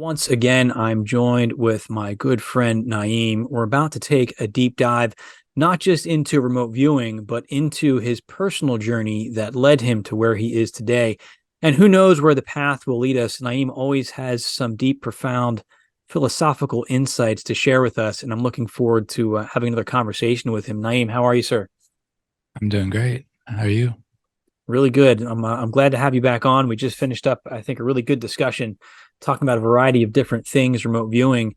Once again, I'm joined with my good friend Nyiam. We're about to take a deep dive, not just into remote viewing, but into his personal journey that led him to where he is today. And who knows where the path will lead us. Nyiam always has some deep, profound philosophical insights to share with us. And I'm looking forward to having another conversation with him. Nyiam, how are you, sir? I'm doing great. How are you? Really good. I'm glad to have you back on. We just finished up, I think, a really good discussion talking about a variety of different things, remote viewing.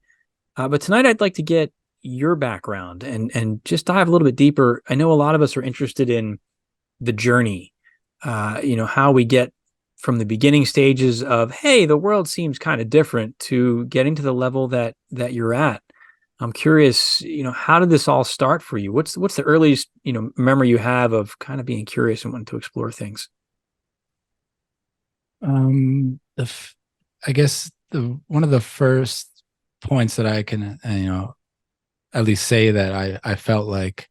But tonight I'd like to get your background and just dive a little bit deeper. I know a lot of us are interested in the journey, how we get from the beginning stages of, hey, the world seems kind of different to getting to the level that you're at. I'm curious, how did this all start for you? What's the earliest, memory you have of kind of being curious and wanting to explore things? I guess the one of the first points that I can, at least say that I felt like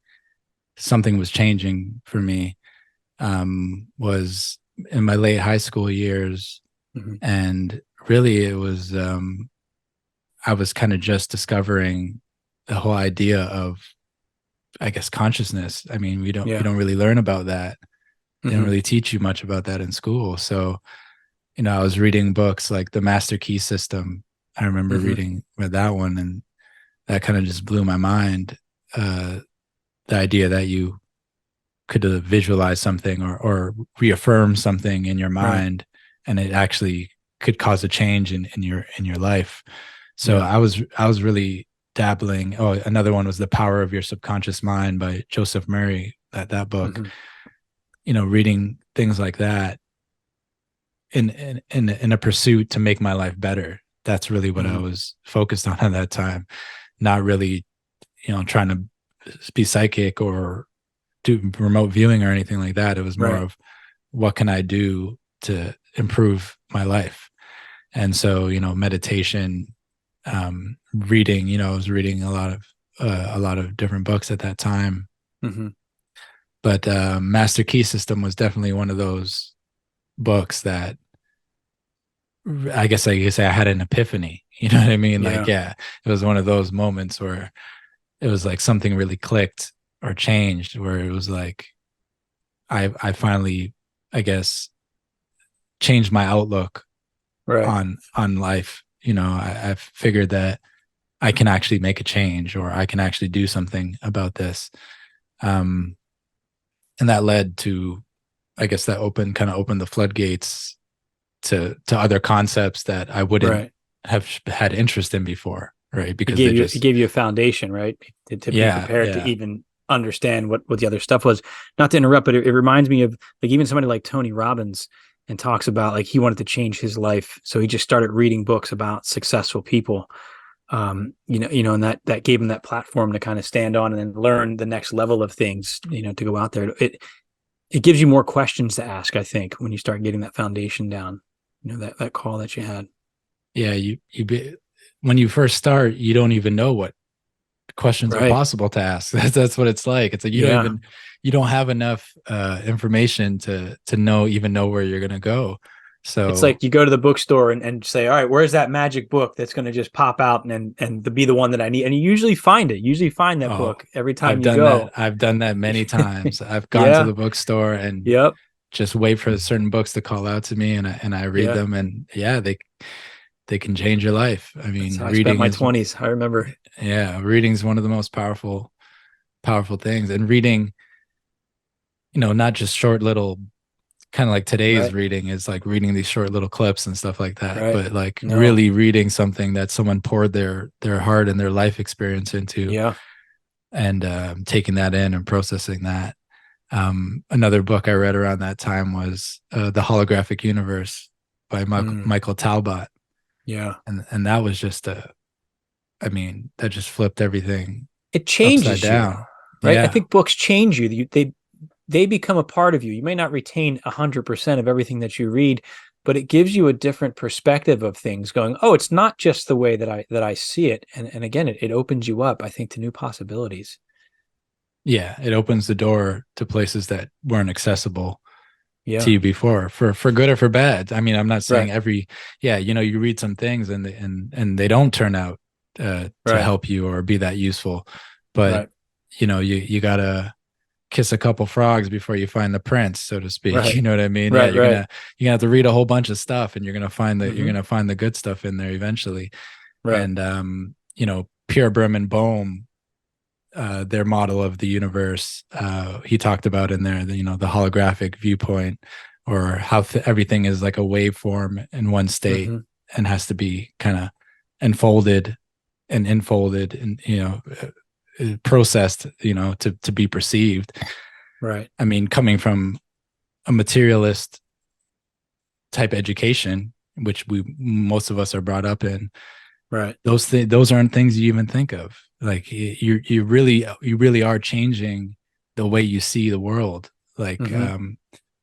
something was changing for me, was in my late high school years, Mm-hmm. and really it was I was kind of just discovering the whole idea of, I guess, consciousness. I mean, we Yeah. don't really learn about that. They don't Mm-hmm. really teach you much about that in school. So, I was reading books like The Master Key System. I remember Mm-hmm. reading that one, and that kind of just blew my mind. Uh, the idea that you could visualize something or reaffirm something in your Right. mind, and it actually could cause a change in your life. So Yeah. I was really dabbling. Oh, another one was The Power of Your Subconscious Mind by Joseph Murray. That book. Mm-hmm. Reading things like that in a pursuit to make my life better. That's really what I Mm-hmm. was focused on at that time. Not really, trying to be psychic or do remote viewing or anything like that. It was more Right. of, what can I do to improve my life? And so, meditation, reading. I was reading a lot of different books at that time. Mm-hmm. But Master Key System was definitely one of those books that, I guess I could say, I had an epiphany. You know what I mean? Like, Yeah. yeah, it was one of those moments where it was like something really clicked or changed, where it was like I finally, I guess, changed my outlook Right. on life. I figured that I can actually make a change, or I can actually do something about this. Um, and that led to, I guess, that kind of opened the floodgates to other concepts that I wouldn't Right. have had interest in before, right? It Because gave they you it just, gave you a foundation, right? To be yeah, prepared to yeah, even understand what the other stuff was. Not to interrupt, but it reminds me of like even somebody like Tony Robbins and talks about like he wanted to change his life. So he just started reading books about successful people. And that gave him that platform to kind of stand on and then learn the next level of things, to go out there. It gives you more questions to ask, I think, when you start getting that foundation down, that call that you had. yeah. When you first start, you don't even know what questions are Right. possible to ask. That's what it's like. It's like Yeah. you don't have enough information to know where you're gonna go. It's So, like you go to the bookstore and say, all right, where's that magic book that's going to just pop out and to be the one that I need? And you usually find it. You usually find that oh, book every time you go. I've done that many times. I've gone to Yeah. the bookstore and Yep. just wait for certain books to call out to me, and I read Yeah. them, and yeah, they can change your life. I That's mean, how I spent reading my is, 20s. I remember. yeah, reading is one of the most powerful things. And reading, not just short little, kind of like today's Right. reading is like reading these short little clips and stuff like that, Right. but like No. really reading something that someone poured their heart and their life experience into, Yeah. and taking that in and processing that. Another book I read around that time was The Holographic Universe by Mm, Michael Talbot. yeah. And that was just I mean, that just flipped everything It upside changes you, down. right? I Yeah. think books change you. They become a part of you. You may not retain 100% of everything that you read, but it gives you a different perspective of things going, oh, it's not just the way that I see it. And again, it opens you up, I think, to new possibilities. Yeah. It opens the door to places that weren't accessible Yeah. to you before, for good or for bad. I mean, I'm not saying Right. you read some things and they don't turn out to Right. help you or be that useful, but Right. you gotta kiss a couple frogs before you find the prince, so to speak. Right. You know what I mean? Yeah, Right. Right. you're gonna have to read a whole bunch of stuff, and you're Hmm. gonna find the good stuff in there eventually. Right. And Pierre Berman Bohm, their model of the universe, he talked about in there, the holographic viewpoint, or how everything is like a waveform in one state Hmm. and has to be kind of enfolded and enfolded and processed, to be perceived. Right. I mean, coming from a materialist type education, which most of us are brought up in, Right. those aren't things you even think of. Like you really are changing the way you see the world. Like Hmm.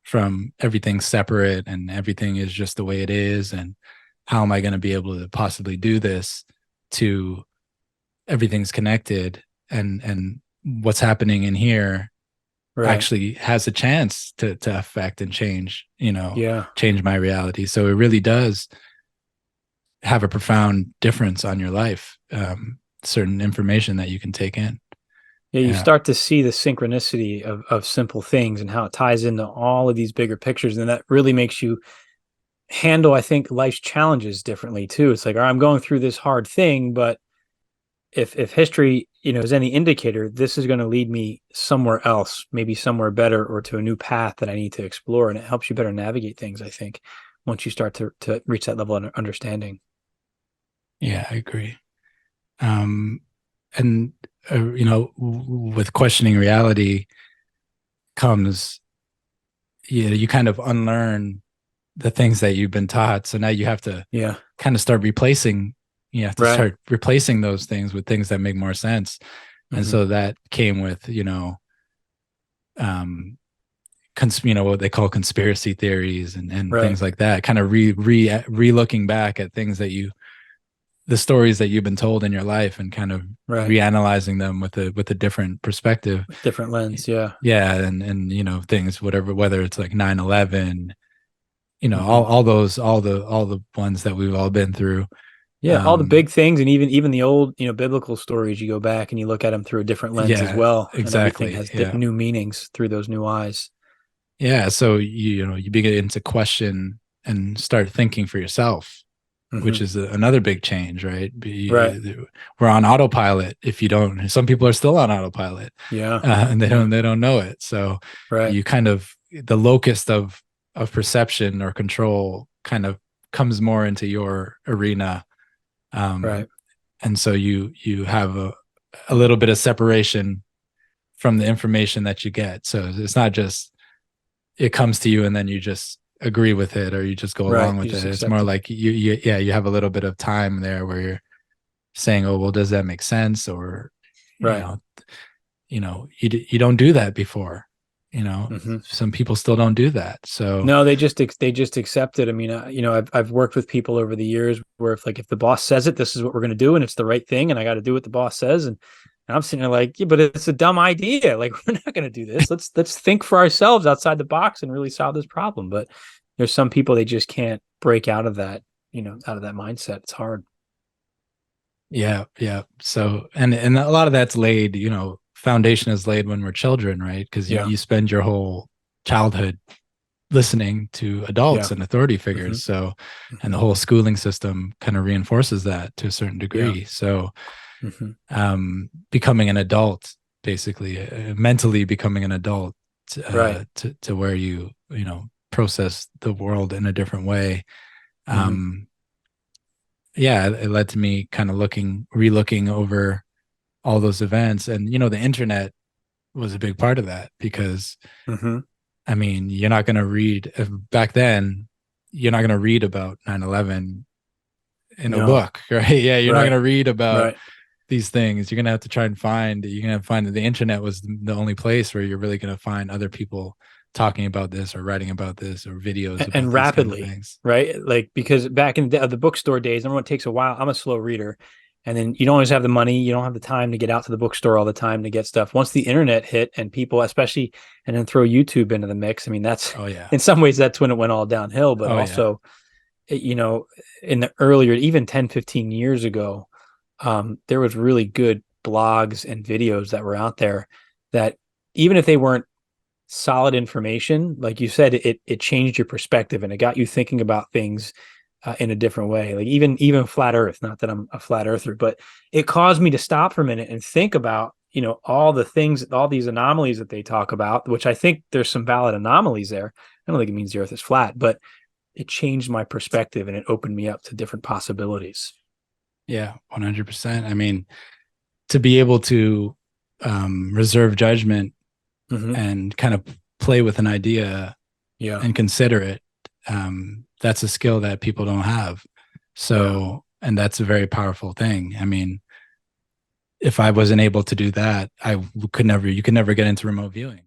from everything separate and everything is just the way it is, and how am I going to be able to possibly do this, to everything's connected, and what's happening in here Right. actually has a chance to affect and change, Yeah. change my reality. So it really does have a profound difference on your life. Certain information that you can take in. Yeah. You Yeah. start to see the synchronicity of simple things and how it ties into all of these bigger pictures. And that really makes you handle, I think, life's challenges differently too. It's like, all right, I'm going through this hard thing, but if history, is any indicator, this is going to lead me somewhere else, maybe somewhere better, or to a new path that I need to explore. And it helps you better navigate things, I think, once you start to reach that level of understanding. Yeah, I agree. And with questioning reality comes, you kind of unlearn the things that you've been taught. So now you have to Yeah. kind of start replacing. You have to Right. start replacing those things with things that make more sense. And Hmm. so that came with, um, what they call conspiracy theories and Right. things like that. Kind of re looking back at things the stories that you've been told in your life, and kind of Right. reanalyzing them with a different perspective. With different lens. Yeah. Yeah, and things, whether it's like 9/11, Hmm. all the ones that we've all been through. Yeah. All the Um, big things, and even the old, biblical stories, you go back and you look at them through a different lens as yeah, well. And everything exactly. has Yeah. new meanings through those new eyes. Yeah. So you begin to question and start thinking for yourself, which Hmm. is another big change, right? Right. We're on autopilot. If you don't, some people are still on autopilot, Yeah. and Yeah. they don't know it. So Right. you kind of, the locus of perception or control kind of comes more into your arena, Right. and so you have a little bit of separation from the information that you get. So it's not just it comes to you and then you just agree with it or you just go Right. along You with just it. It's accept more it. like you have a little bit of time there where you're saying, oh, well, does that make sense? Or you Right. know you don't do that before. Hmm. Some people still don't do that. So No, they just accept it. I mean, I've worked with people over the years where if the boss says it, this is what we're going to do, and it's the right thing, and I got to do what the boss says, and I'm sitting there like, yeah, but it's a dumb idea. Like we're not going to do this. Let's think for ourselves outside the box and really solve this problem. But there's some people they just can't break out of that, out of that mindset. It's hard. yeah, yeah. So and a lot of that's laid, foundation is laid when we're children, right? Because Yeah. you spend your whole childhood listening to adults Yeah. and authority Hmm. figures. So, and Hmm. the whole schooling system kind of reinforces that to a certain Yeah. degree. So, Hmm. becoming an adult, basically, mentally becoming an adult, Right. to where process the world in a different way. Hmm. Um, yeah, it led to me kind of relooking over all those events, and the internet was a big part of that because Hmm. I mean, you're not going to read back then. You're not going to read about 9/11 in a No. book, right? Yeah, you're not going Right. to read about Right. these things. You're going to have to try and find. You're going to find that the internet was the only place where you're really going to find other people talking about this or writing about this or videos about And these kind of rapidly, things. right? Like because back in the bookstore days, everyone takes a while. I'm a slow reader, And then you don't always have the money. You don't have the time to get out to the bookstore all the time to get stuff. Once the internet hit and people, especially, and then throw YouTube into the mix. I mean, that's, Oh yeah. in some ways, that's when it went all downhill. But Oh yeah. also, you know, in the earlier, even 10, 15 years ago, there was really good blogs and videos that were out there that, even if they weren't solid information, like you said, it changed your perspective and it got you thinking about things in a different way. Like even flat Earth. Not that I'm a flat earther, but it caused me to stop for a minute and think about, all the things, all these anomalies that they talk about, which I think there's some valid anomalies there. I don't think it means the Earth is flat, but it changed my perspective and it opened me up to different possibilities. Yeah, 100%. I mean, to be able to reserve judgment and kind of play with an idea and consider it, that's a skill that people don't have. So, and that's a very powerful thing. I mean, if I wasn't able to do that, you could never get into remote viewing.